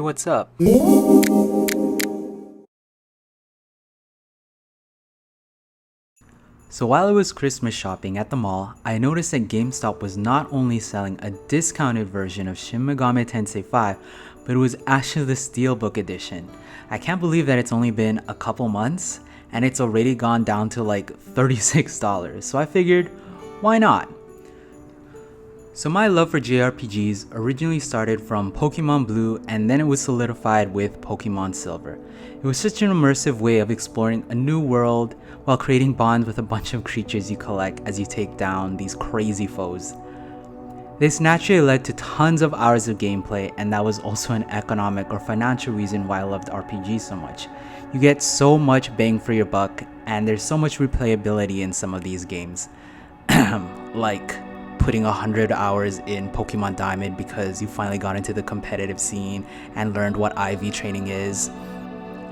what's up? So while I was Christmas shopping at the mall, I noticed that GameStop was not only selling a discounted version of Shin Megami Tensei V, but it was actually the Steelbook edition. I can't believe that it's only been a couple months, and it's already gone down to like $36, so I figured, why not? So my love for JRPGs originally started from Pokemon Blue, and then it was solidified with Pokemon Silver. It was such an immersive way of exploring a new world while creating bonds with a bunch of creatures you collect as you take down these crazy foes. This naturally led to tons of hours of gameplay, and that was also an economic or financial reason why I loved RPGs so much. You get so much bang for your buck, and there's so much replayability in some of these games. Like putting 100 hours in Pokemon Diamond because you finally got into the competitive scene and learned what IV training is.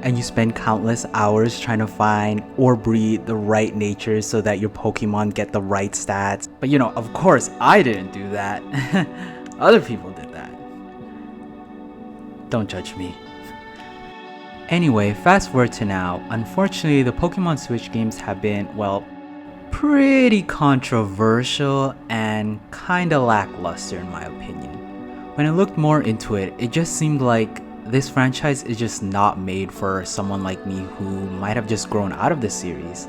And you spend countless hours trying to find or breed the right nature so that your Pokemon get the right stats. But of course, I didn't do that. Other people did that. Don't judge me. Anyway, fast forward to now. Unfortunately, the Pokemon Switch games have been, pretty controversial and kinda lackluster in my opinion. When I looked more into it, it just seemed like this franchise is just not made for someone like me who might have just grown out of the series.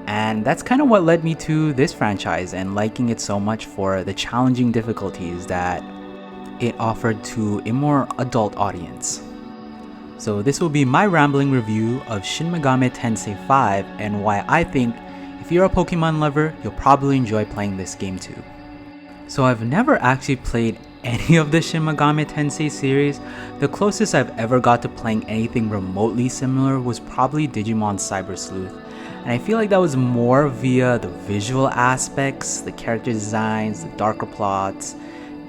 And that's kind of what led me to this franchise and liking it so much for the challenging difficulties that it offered to a more adult audience. So this will be my rambling review of Shin Megami Tensei V and why I think if you're a Pokemon lover, you'll probably enjoy playing this game too. So I've never actually played any of the Shin Megami Tensei series. The closest I've ever got to playing anything remotely similar was probably Digimon Cyber Sleuth. And I feel like that was more via the visual aspects, the character designs, the darker plots,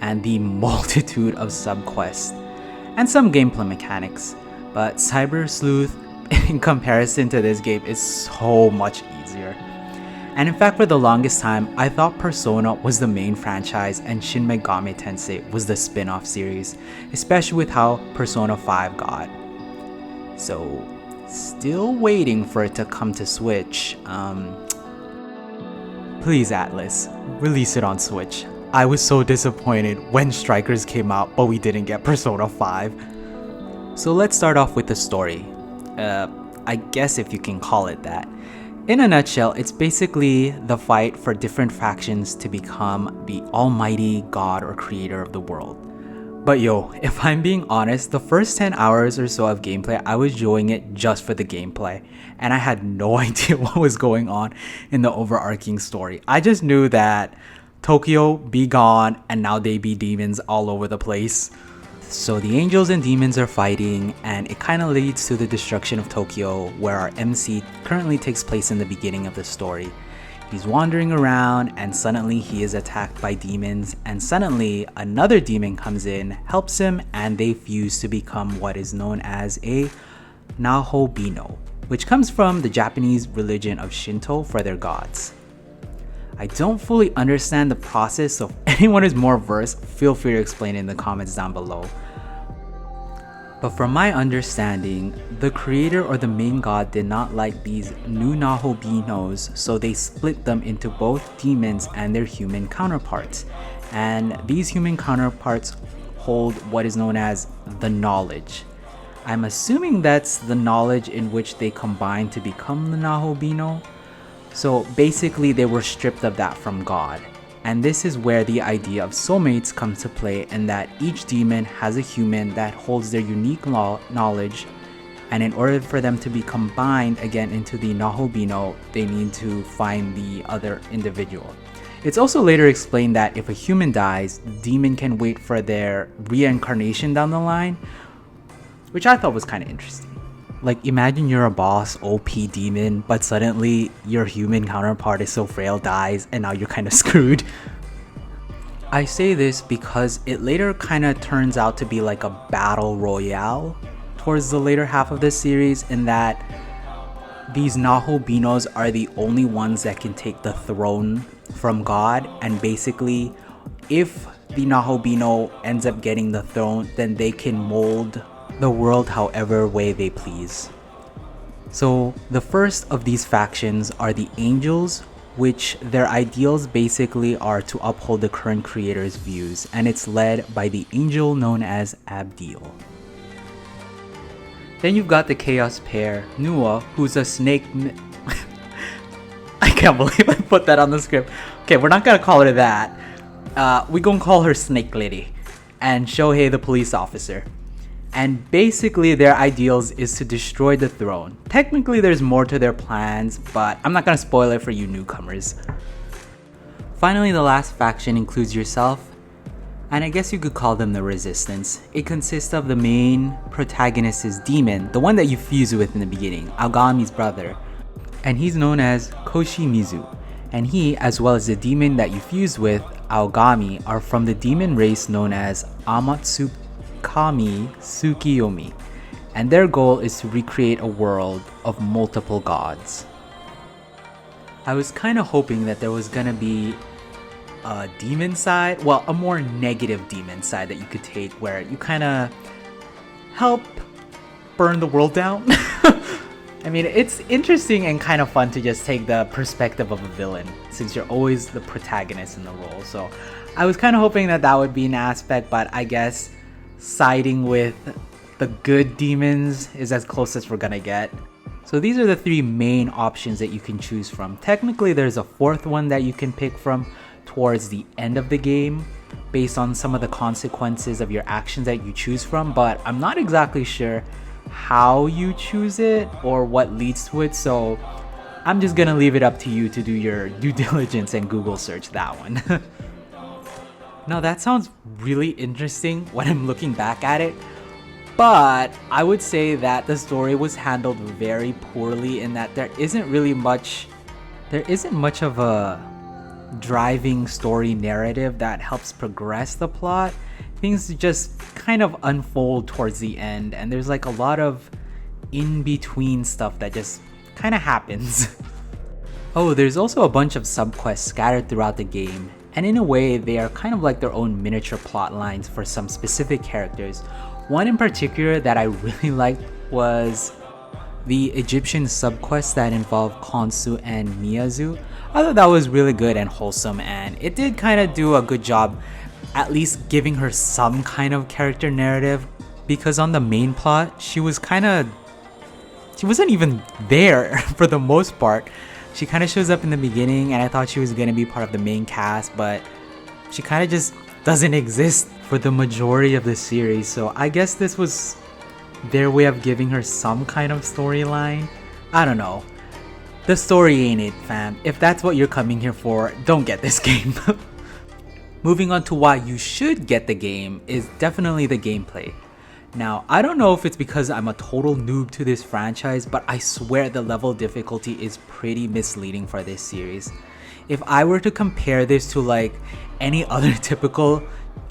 and the multitude of subquests, and some gameplay mechanics. But Cyber Sleuth, in comparison to this game, is so much easier. And in fact, for the longest time, I thought Persona was the main franchise and Shin Megami Tensei was the spin-off series, especially with how Persona 5 got. So, still waiting for it to come to Switch. Please Atlas, release it on Switch. I was so disappointed when Strikers came out, but we didn't get Persona 5. So let's start off with the story. I guess if you can call it that. In a nutshell, it's basically the fight for different factions to become the almighty god or creator of the world. But if I'm being honest, the first 10 hours or so of gameplay, I was enjoying it just for the gameplay, and I had no idea what was going on in the overarching story. I just knew that Tokyo be gone, and now they be demons all over the place. So the angels and demons are fighting, and it kind of leads to the destruction of Tokyo, where our MC currently takes place in the beginning of the story. He's wandering around, and suddenly he is attacked by demons, and suddenly another demon comes in, helps him, and they fuse to become what is known as a Nahobino, which comes from the Japanese religion of Shinto for their gods. I don't fully understand the process, so if anyone is more versed, feel free to explain it in the comments down below. But from my understanding, the creator or the main god did not like these new Nahobinos, so they split them into both demons and their human counterparts. And these human counterparts hold what is known as the knowledge. I'm assuming that's the knowledge in which they combine to become the Nahobino. So basically they were stripped of that from God. And this is where the idea of soulmates comes to play, in that each demon has a human that holds their unique knowledge, and in order for them to be combined again into the Nahobino, they need to find the other individual. It's also later explained that if a human dies, the demon can wait for their reincarnation down the line, which I thought was kind of interesting. Like, imagine you're a boss, OP demon, but suddenly your human counterpart is so frail, dies, and now you're kind of screwed. I say this because it later kind of turns out to be like a battle royale towards the later half of the series, in that these Nahobinos are the only ones that can take the throne from God, and basically if the Nahobino ends up getting the throne, then they can mold the world however way they please. So the first of these factions are the Angels, which their ideals basically are to uphold the current creator's views, and it's led by the angel known as Abdiel. Then you've got the Chaos pair, Nua, who's a snake I can't believe I put that on the script. Okay, we're not gonna call her that. We gonna call her Snake Lady, and Shohei the police officer. And basically their ideals is to destroy the throne. Technically there's more to their plans, but I'm not gonna spoil it for you newcomers. Finally, the last faction includes yourself, and I guess you could call them the Resistance. It consists of the main protagonist's demon, the one that you fuse with in the beginning, Aogami's brother, and he's known as Koshimizu. And he, as well as the demon that you fuse with, Aogami, are from the demon race known as Amatsukami Tsukiyomi, and their goal is to recreate a world of multiple gods. I was kind of hoping that there was gonna be a demon side, well, a more negative demon side that you could take where you kind of help burn the world down. I mean, it's interesting and kind of fun to just take the perspective of a villain since you're always the protagonist in the role. So I was kind of hoping that that would be an aspect, but I guess siding with the good demons is as close as we're gonna get. So these are the three main options that you can choose from. Technically, there's a fourth one that you can pick from towards the end of the game based on some of the consequences of your actions that you choose from, but I'm not exactly sure how you choose it or what leads to it, so I'm just gonna leave it up to you to do your due diligence and Google search that one. Now that sounds really interesting when I'm looking back at it, but I would say that the story was handled very poorly in that there isn't much of a driving story narrative that helps progress the plot. Things just kind of unfold towards the end, and there's like a lot of in-between stuff that just kind of happens. Oh, there's also a bunch of subquests scattered throughout the game, and in a way they are kind of like their own miniature plot lines for some specific characters. One in particular that I really liked was the Egyptian subquest that involved Khonsu and Miyazu. I thought that was really good and wholesome, and it did kind of do a good job at least giving her some kind of character narrative, because on the main plot she wasn't even there for the most part. She kind of shows up in the beginning and I thought she was going to be part of the main cast, but she kind of just doesn't exist for the majority of the series. So I guess this was their way of giving her some kind of storyline. I don't know. The story ain't it, fam. If that's what you're coming here for, don't get this game. Moving on to why you should get the game is definitely the gameplay. Now, I don't know if it's because I'm a total noob to this franchise, but I swear the level difficulty is pretty misleading for this series. If I were to compare this to like any other typical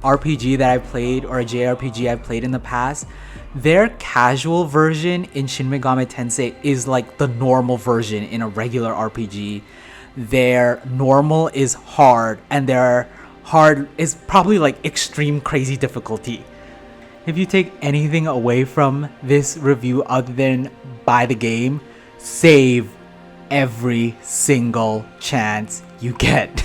RPG that I played or a JRPG I've played in the past, their casual version in Shin Megami Tensei is like the normal version in a regular RPG. Their normal is hard, and their hard is probably like extreme crazy difficulty. If you take anything away from this review other than buy the game, save every single chance you get.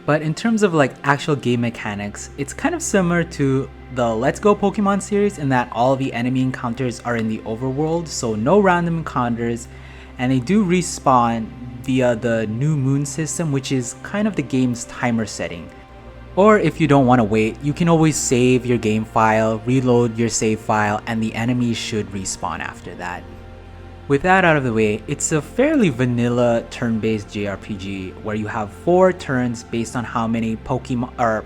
But in terms of like actual game mechanics, it's kind of similar to the Let's Go Pokemon series in that all the enemy encounters are in the overworld, so no random encounters, and they do respawn via the New Moon system, which is kind of the game's timer setting. Or if you don't want to wait, you can always save your game file, reload your save file, and the enemies should respawn after that. With that out of the way, it's a fairly vanilla turn-based JRPG where you have 4 turns based on how many Pokemon or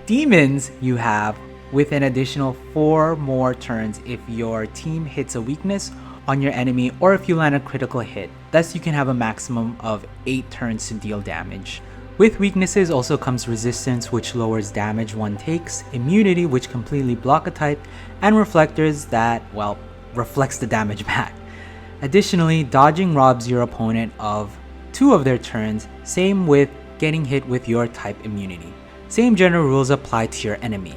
demons you have, with an additional 4 more turns if your team hits a weakness on your enemy or if you land a critical hit. Thus you can have a maximum of 8 turns to deal damage. With weaknesses also comes resistance, which lowers damage one takes, immunity, which completely block a type, and reflectors that, well, reflects the damage back. Additionally, dodging robs your opponent of 2 of their turns, same with getting hit with your type immunity. Same general rules apply to your enemy.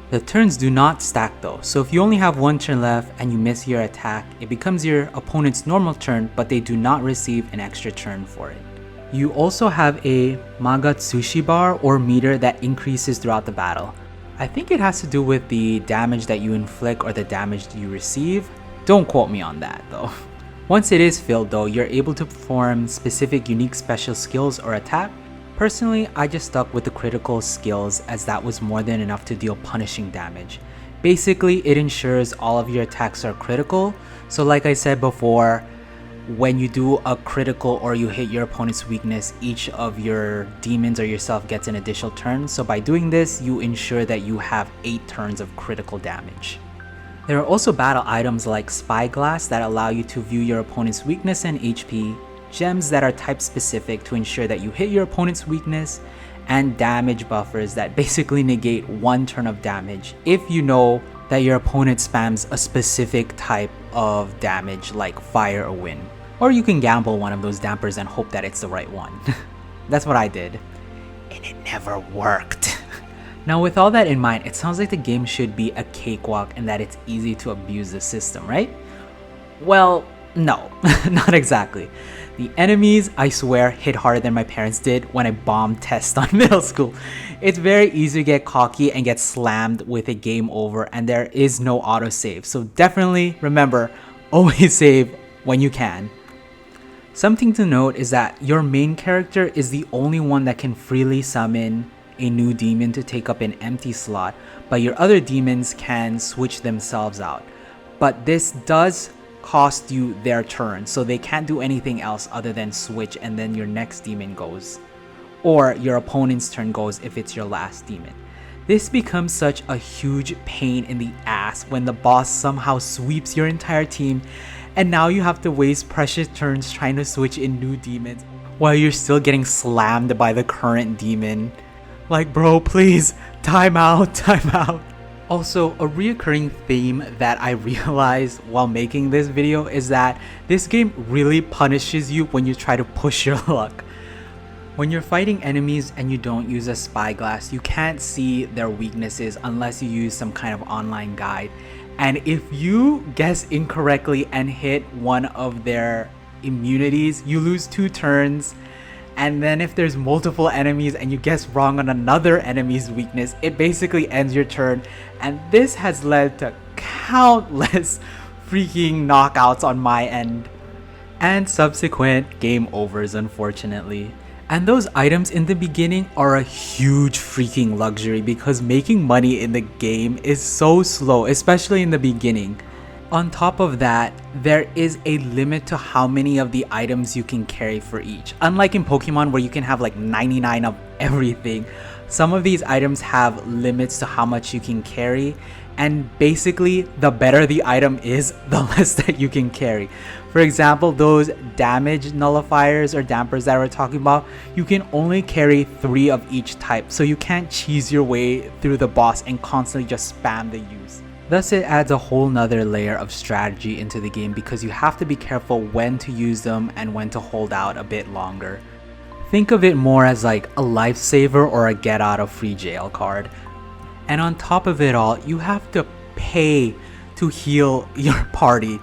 The turns do not stack though, so if you only have one turn left and you miss your attack, it becomes your opponent's normal turn, but they do not receive an extra turn for it. You also have a Magatsushi bar or meter that increases throughout the battle. I think it has to do with the damage that you inflict or the damage you receive. Don't quote me on that though. Once it is filled though, you're able to perform specific unique special skills or attack. Personally, I just stuck with the critical skills as that was more than enough to deal punishing damage. Basically, it ensures all of your attacks are critical, so like I said before, when you do a critical or you hit your opponent's weakness, each of your demons or yourself gets an additional turn, so by doing this, you ensure that you have 8 turns of critical damage. There are also battle items like Spyglass that allow you to view your opponent's weakness and HP, gems that are type specific to ensure that you hit your opponent's weakness, and damage buffers that basically negate 1 turn of damage if you know that your opponent spams a specific type of damage like fire or wind. Or you can gamble one of those dampers and hope that it's the right one. That's what I did. And it never worked. Now with all that in mind, it sounds like the game should be a cakewalk and that it's easy to abuse the system, right? Well, no, not exactly. The enemies, I swear, hit harder than my parents did when I bombed tests on middle school. It's very easy to get cocky and get slammed with a game over, and there is no autosave. So definitely remember, always save when you can. Something to note is that your main character is the only one that can freely summon a new demon to take up an empty slot, but your other demons can switch themselves out. But this does cost you their turn, so they can't do anything else other than switch and then your next demon goes. Or your opponent's turn goes if it's your last demon. This becomes such a huge pain in the ass when the boss somehow sweeps your entire team and now you have to waste precious turns trying to switch in new demons while you're still getting slammed by the current demon. Like, bro, please, time out, time out. Also, a reoccurring theme that I realized while making this video is that this game really punishes you when you try to push your luck. When you're fighting enemies and you don't use a spyglass, you can't see their weaknesses unless you use some kind of online guide. And if you guess incorrectly and hit one of their immunities, you lose 2 turns. And then if there's multiple enemies and you guess wrong on another enemy's weakness, it basically ends your turn. And this has led to countless freaking knockouts on my end. And subsequent game overs, unfortunately. And those items in the beginning are a huge freaking luxury because making money in the game is so slow, especially in the beginning. On top of that, there is a limit to how many of the items you can carry for each. Unlike in Pokemon where you can have like 99 of everything, some of these items have limits to how much you can carry, and basically the better the item is, the less that you can carry. For example, those damage nullifiers or dampers that we're talking about, you can only carry 3 of each type, so you can't cheese your way through the boss and constantly just spam the use. Thus, it adds a whole nother layer of strategy into the game because you have to be careful when to use them and when to hold out a bit longer. Think of it more as like a lifesaver or a get out of free jail card. And on top of it all, you have to pay to heal your party.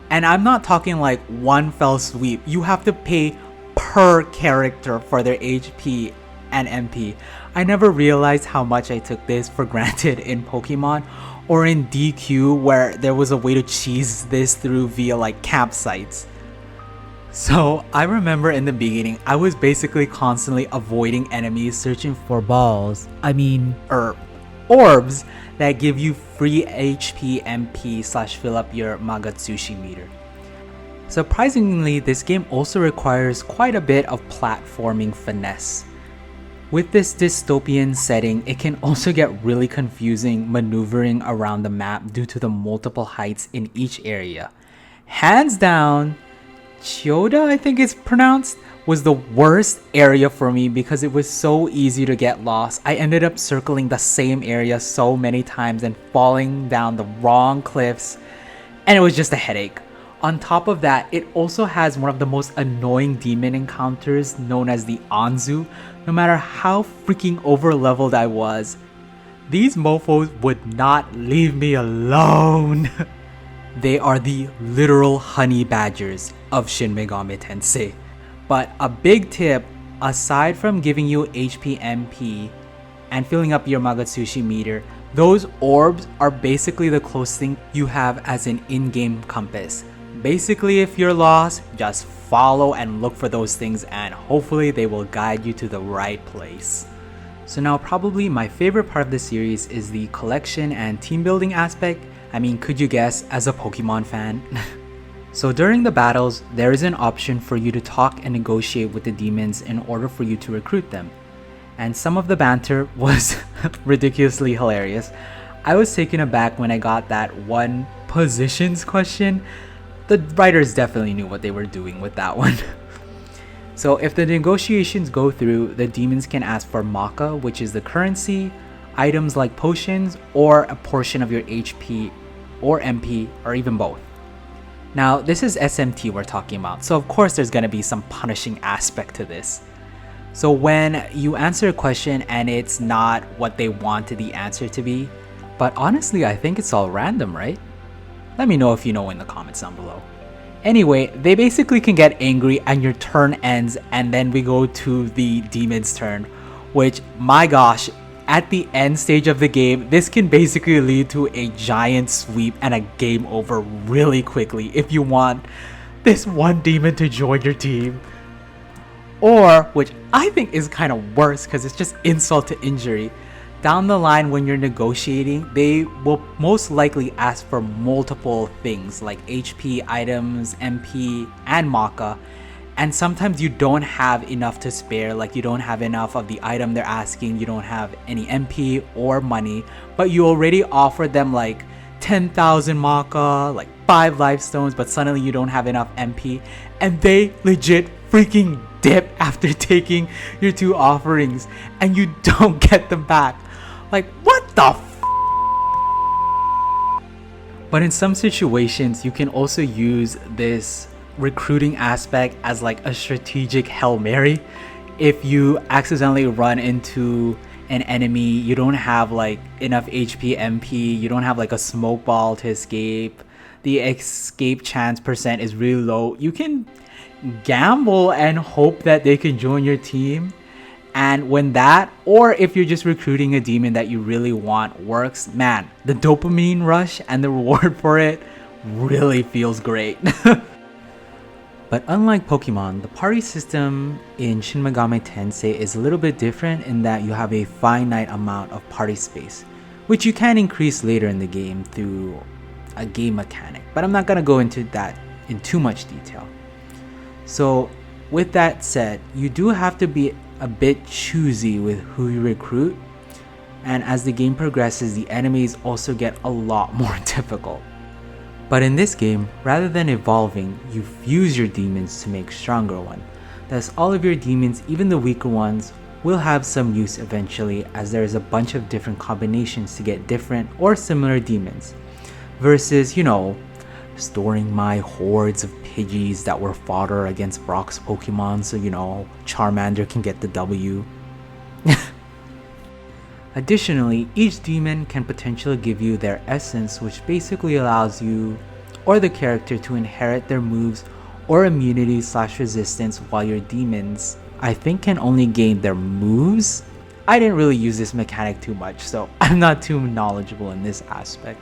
And I'm not talking like one fell sweep. You have to pay per character for their HP and MP. I never realized how much I took this for granted in Pokemon or in DQ, where there was a way to cheese this through via like campsites. So I remember in the beginning, I was basically constantly avoiding enemies, searching for orbs that give you free HP MP / fill up your Magatsushi meter. Surprisingly, this game also requires quite a bit of platforming finesse. With this dystopian setting, it can also get really confusing maneuvering around the map due to the multiple heights in each area. Hands down, Chiyoda, I think it's pronounced, was the worst area for me because it was so easy to get lost. I ended up circling the same area so many times and falling down the wrong cliffs, and it was just a headache. On top of that, it also has one of the most annoying demon encounters known as the Anzu. No matter how freaking over leveled I was, these mofos would not leave me alone. They are the literal honey badgers of Shin Megami Tensei. But a big tip, aside from giving you HP MP and filling up your Magatsushi meter, those orbs are basically the closest thing you have as an in-game compass. Basically, if you're lost, just follow and look for those things and hopefully they will guide you to the right place. So now probably my favorite part of the series is the collection and team building aspect. I mean, could you guess, as a Pokemon fan? So during the battles, there is an option for you to talk and negotiate with the demons in order for you to recruit them. And some of the banter was ridiculously hilarious. I was taken aback when I got that one positions question. The writers definitely knew what they were doing with that one. So if the negotiations go through, the demons can ask for Maka, which is the currency, items like potions, or a portion of your HP or MP, or even both. Now, this is SMT we're talking about, so of course there's going to be some punishing aspect to this. So when you answer a question and it's not what they wanted the answer to be, but honestly I think it's all random, right? Let me know if you know in the comments down below. Anyway, they basically can get angry and your turn ends and then we go to the demon's turn, which, my gosh, at the end stage of the game, this can basically lead to a giant sweep and a game over really quickly if you want this one demon to join your team. Or, which I think is kind of worse because it's just insult to injury, down the line when you're negotiating, they will most likely ask for multiple things like HP, items, MP, and Maka. And sometimes you don't have enough to spare, like you don't have enough of the item they're asking, you don't have any MP or money, but you already offered them like 10,000 Maka, like 5 life stones, but suddenly you don't have enough MP, and they legit freaking dip after taking your 2 offerings, and you don't get them back. Like, what the f? But in some situations, you can also use this recruiting aspect as like a strategic Hail Mary. If you accidentally run into an enemy, you don't have like enough HP MP, you don't have like a smoke ball to escape, the escape chance percent is really low, you can gamble and hope that they can join your team. And when that, or if you're just recruiting a demon that you really want, works, man, the dopamine rush and the reward for it really feels great. But unlike Pokemon, the party system in Shin Megami Tensei is a little bit different in that you have a finite amount of party space, which you can increase later in the game through a game mechanic, but I'm not going to go into that in too much detail. So with that said, you do have to be a bit choosy with who you recruit, and as the game progresses, the enemies also get a lot more difficult. But in this game, rather than evolving, you fuse your demons to make stronger ones. Thus, all of your demons, even the weaker ones, will have some use eventually, as there is a bunch of different combinations to get different or similar demons. Versus, you know, storing my hordes of Pidgeys that were fodder against Brock's Pokemon so, you know, Charmander can get the W. Additionally, each demon can potentially give you their essence, which basically allows you or the character to inherit their moves or immunity/resistance, while your demons, I think, can only gain their moves. I didn't really use this mechanic too much, so I'm not too knowledgeable in this aspect.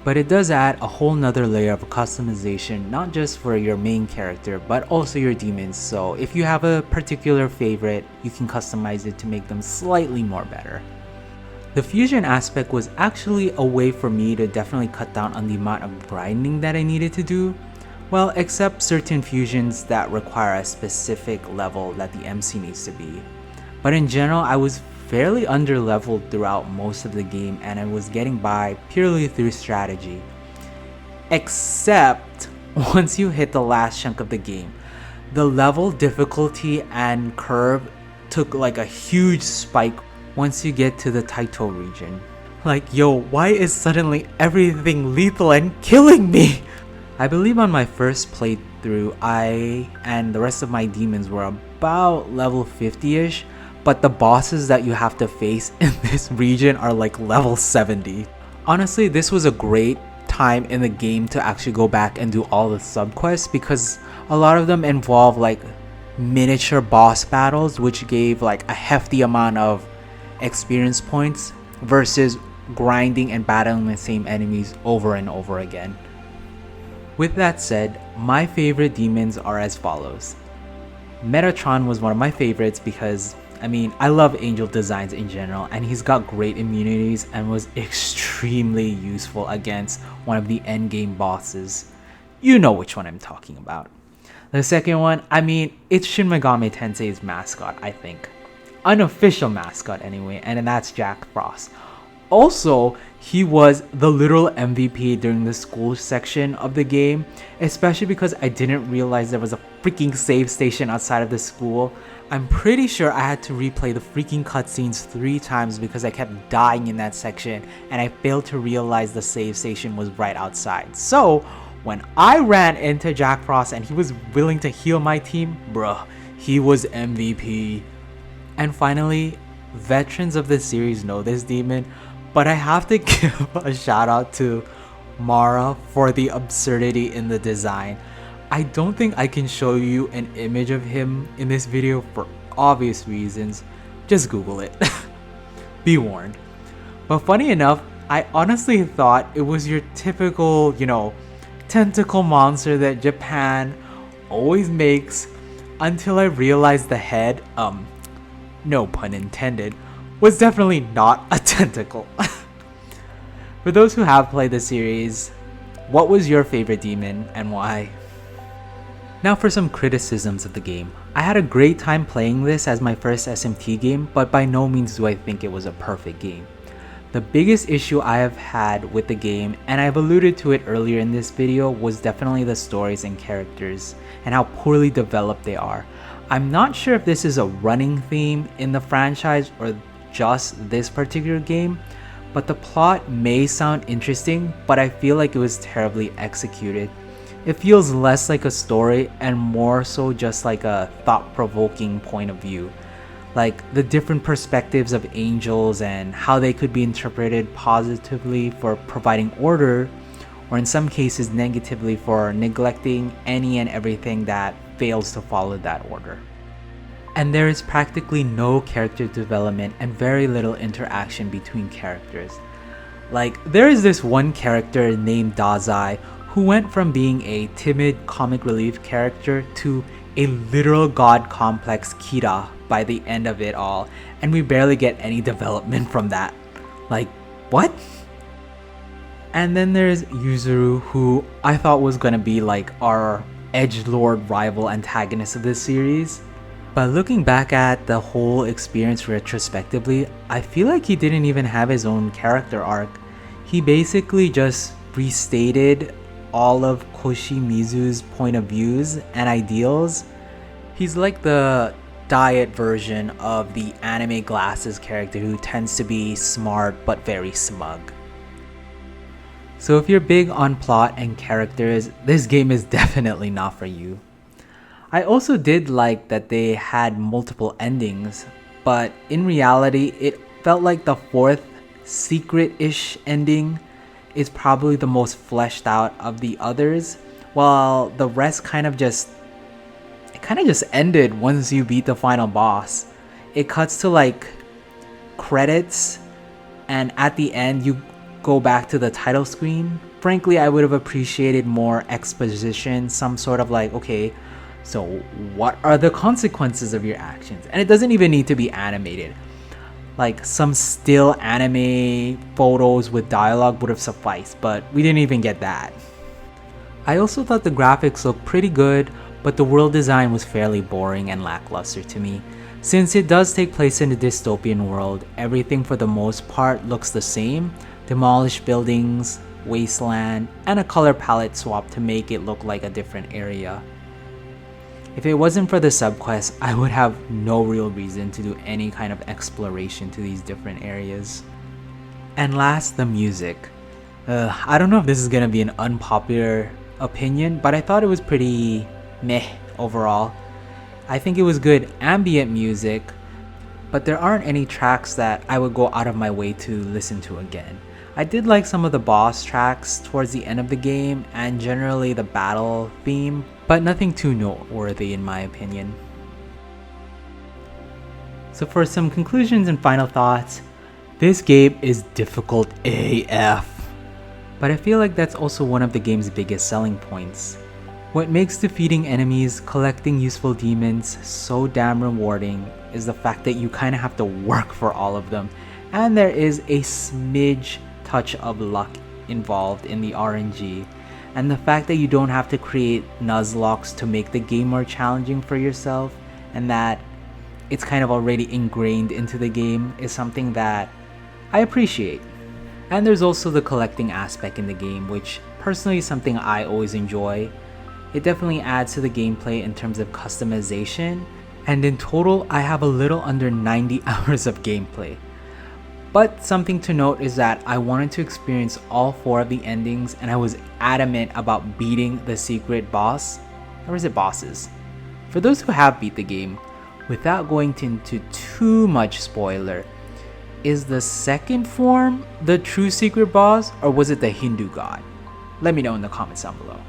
But it does add a whole nother layer of customization, not just for your main character, but also your demons. So if you have a particular favorite, you can customize it to make them slightly more better. The fusion aspect was actually a way for me to definitely cut down on the amount of grinding that I needed to do. Well, except certain fusions that require a specific level that the MC needs to be. But in general, I was fairly under-leveled throughout most of the game, and I was getting by purely through strategy. Except once you hit the last chunk of the game, the level difficulty and curve took like a huge spike once you get to the Taito region. Like, yo, why is suddenly everything lethal and killing me? I believe on my first playthrough, I and the rest of my demons were about level 50-ish, but the bosses that you have to face in this region are like level 70. Honestly, this was a great time in the game to actually go back and do all the subquests because a lot of them involve like miniature boss battles, which gave like a hefty amount of experience points versus grinding and battling the same enemies over and over again. With that said, my favorite demons are as follows. Metatron was one of my favorites because, I mean, I love angel designs in general, and he's got great immunities and was extremely useful against one of the endgame bosses. You know which one I'm talking about. The second one, I mean, it's Shin Megami Tensei's mascot, I think. Unofficial mascot anyway, and that's Jack Frost. Also, he was the literal MVP during the school section of the game, especially because I didn't realize there was a freaking save station outside of the school. I'm pretty sure I had to replay the freaking cutscenes 3 times because I kept dying in that section and I failed to realize the save station was right outside. So, when I ran into Jack Frost and he was willing to heal my team, bruh, he was MVP. And finally, veterans of the series know this demon, but I have to give a shout out to Mara for the absurdity in the design. I don't think I can show you an image of him in this video for obvious reasons. Just Google it. Be warned. But funny enough, I honestly thought it was your typical, tentacle monster that Japan always makes until I realized the head, no pun intended, was definitely not a tentacle. For those who have played the series, what was your favorite demon and why? Now for some criticisms of the game. I had a great time playing this as my first SMT game, but by no means do I think it was a perfect game. The biggest issue I have had with the game, and I've alluded to it earlier in this video, was definitely the stories and characters and how poorly developed they are. I'm not sure if this is a running theme in the franchise or just this particular game, but the plot may sound interesting, but I feel like it was terribly executed. It feels less like a story and more so just like a thought-provoking point of view. Like the different perspectives of angels and how they could be interpreted positively for providing order, or in some cases negatively for neglecting any and everything that fails to follow that order. And there is practically no character development and very little interaction between characters. Like, there is this one character named Dazai who went from being a timid comic relief character to a literal god complex Kira by the end of it all, and we barely get any development from that. Like, what? And then there's Yuzuru, who I thought was gonna be like our edgelord rival antagonist of this series. But looking back at the whole experience retrospectively, I feel like he didn't even have his own character arc. He basically just restated all of Koshimizu's point of views and ideals. He's like the diet version of the anime glasses character who tends to be smart but very smug. So if you're big on plot and characters, this game is definitely not for you. I also did like that they had multiple endings, but in reality, it felt like the 4th secret-ish ending is probably the most fleshed out of the others, while the rest kind of just ended once you beat the final boss. It cuts to like credits, and at the end you go back to the title screen. Frankly, I would have appreciated more exposition, some sort of like, okay, so what are the consequences of your actions? And it doesn't even need to be animated. Like some still anime photos with dialogue would have sufficed, but we didn't even get that. I also thought the graphics looked pretty good, but the world design was fairly boring and lackluster to me. Since it does take place in a dystopian world, everything for the most part looks the same. Demolished buildings, wasteland, and a color palette swap to make it look like a different area. If it wasn't for the subquests, I would have no real reason to do any kind of exploration to these different areas. And last, the music. I don't know if this is gonna be an unpopular opinion, but I thought it was pretty meh overall. I think it was good ambient music, but there aren't any tracks that I would go out of my way to listen to again. I did like some of the boss tracks towards the end of the game and generally the battle theme, but nothing too noteworthy in my opinion. So for some conclusions and final thoughts, this game is difficult AF. But I feel like that's also one of the game's biggest selling points. What makes defeating enemies, collecting useful demons so damn rewarding is the fact that you kind of have to work for all of them, and there is a smidge touch of luck involved in the RNG, and the fact that you don't have to create nuzlocks to make the game more challenging for yourself, and that it's kind of already ingrained into the game is something that I appreciate. And there's also the collecting aspect in the game, which personally is something I always enjoy. It definitely adds to the gameplay in terms of customization, and in total I have a little under 90 hours of gameplay. But something to note is that I wanted to experience all 4 of the endings, and I was adamant about beating the secret boss, or is it bosses? For those who have beat the game, without going into too much spoiler, is the second form the true secret boss, or was it the Hindu god? Let me know in the comments down below.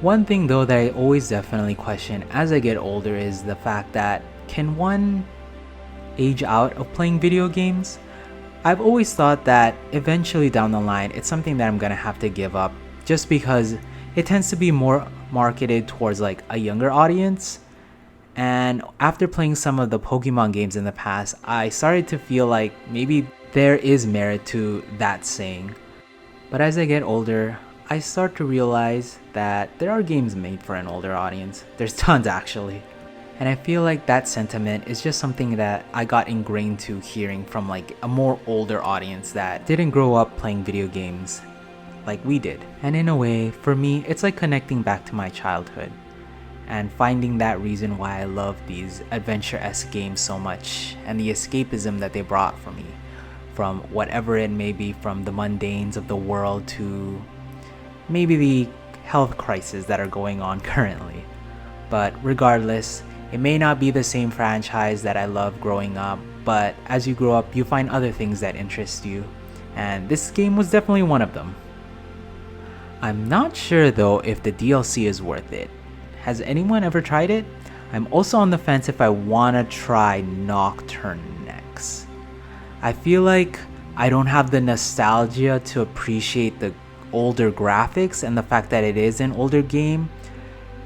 One thing though that I always definitely question as I get older is the fact that can one age out of playing video games? I've always thought that eventually down the line it's something that I'm gonna have to give up, just because it tends to be more marketed towards like a younger audience. And after playing some of the Pokemon games in the past, I started to feel like maybe there is merit to that saying. But as I get older, I start to realize that there are games made for an older audience. There's tons actually. And I feel like that sentiment is just something that I got ingrained to hearing from like a more older audience that didn't grow up playing video games like we did. And in a way, for me, it's like connecting back to my childhood and finding that reason why I love these adventure-esque games so much, and the escapism that they brought for me from whatever it may be, from the mundanes of the world to maybe the health crises that are going on currently. But regardless, it may not be the same franchise that I loved growing up, but as you grow up, you find other things that interest you, and this game was definitely one of them. I'm not sure though if the DLC is worth it. Has anyone ever tried it? I'm also on the fence if I wanna try Nocturne next. I feel like I don't have the nostalgia to appreciate the older graphics and the fact that it is an older game.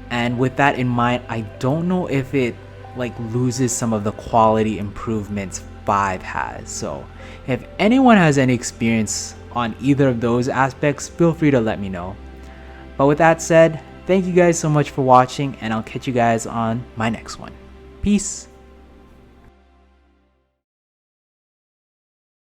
And with that in mind, I don't know if it like loses some of the quality improvements 5 has. So if anyone has any experience on either of those aspects, feel free to let me know. But with that said, thank you guys so much for watching, and I'll catch you guys on my next one. Peace.